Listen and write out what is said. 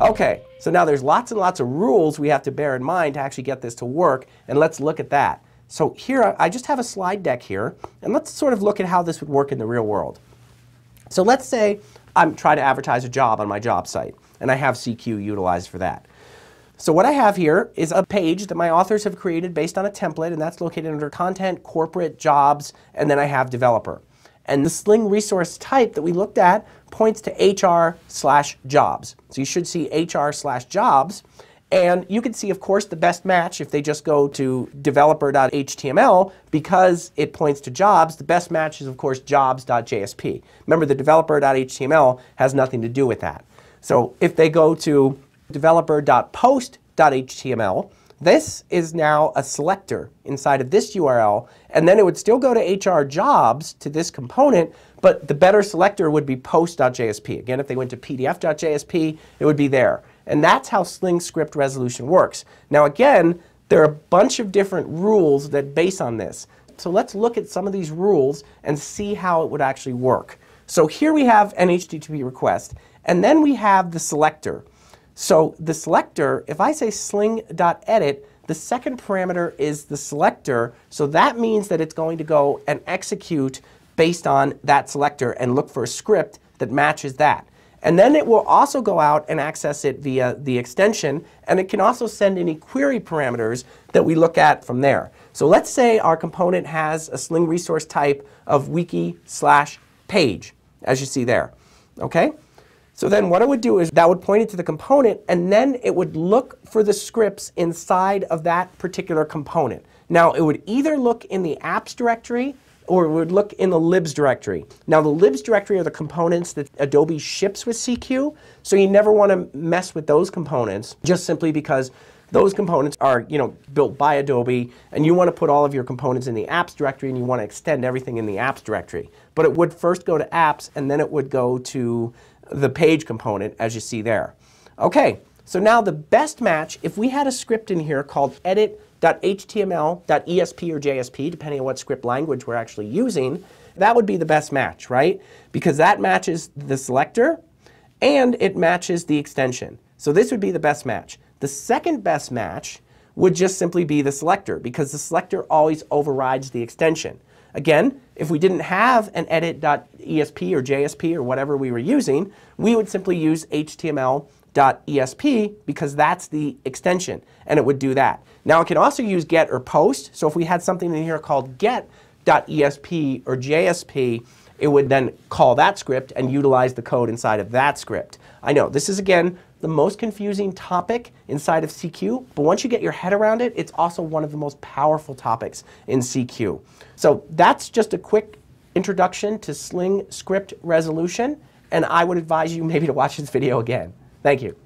Okay, so now there's lots and lots of rules we have to bear in mind to actually get this to work, and let's look at that. So here, I just have a slide deck here, and let's sort of look at how this would work in the real world. So let's say I'm trying to advertise a job on my job site, and I have CQ utilized for that. So what I have here is a page that my authors have created based on a template, and that's located under Content, Corporate, Jobs, and then I have Developer. And the Sling resource type that we looked at points to HR/jobs. So you should see HR/jobs. And you can see, of course, the best match if they just go to developer.html, because it points to jobs. The best match is, of course, jobs.jsp. Remember, the developer.html has nothing to do with that. So if they go to developer.post.html, this is now a selector inside of this URL, and then it would still go to HR jobs to this component, but the better selector would be post.jsp. Again, if they went to pdf.jsp, it would be there. And that's how Sling script resolution works. Now again, there are a bunch of different rules that base on this. So let's look at some of these rules and see how it would actually work. So here we have an HTTP request, and then we have the selector. So the selector, if I say sling.edit, the second parameter is the selector, so that means that it's going to go and execute based on that selector and look for a script that matches that. And then it will also go out and access it via the extension, and it can also send any query parameters that we look at from there. So let's say our component has a Sling resource type of wiki/page, as you see there. Okay? So then what it would do is that would point it to the component, and then it would look for the scripts inside of that particular component. Now it would either look in the apps directory or it would look in the libs directory. Now the libs directory are the components that Adobe ships with CQ, so you never want to mess with those components just simply because those components are, built by Adobe, and you want to put all of your components in the apps directory, and you want to extend everything in the apps directory. But it would first go to apps, and then it would go to the page component, as you see there. Okay, so now the best match, if we had a script in here called edit.html.esp or JSP, depending on what script language we're actually using, that would be the best match, right? Because that matches the selector and it matches the extension. So this would be the best match. The second best match would just simply be the selector, because the selector always overrides the extension. Again, if we didn't have an edit.esp or JSP or whatever we were using, we would simply use html.esp because that's the extension, and it would do that. Now it can also use get or post, so if we had something in here called get.esp or JSP, it would then call that script and utilize the code inside of that script. I know, this is again the most confusing topic inside of CQ, but once you get your head around it, it's also one of the most powerful topics in CQ. So that's just a quick introduction to Sling script resolution, and I would advise you maybe to watch this video again. Thank you.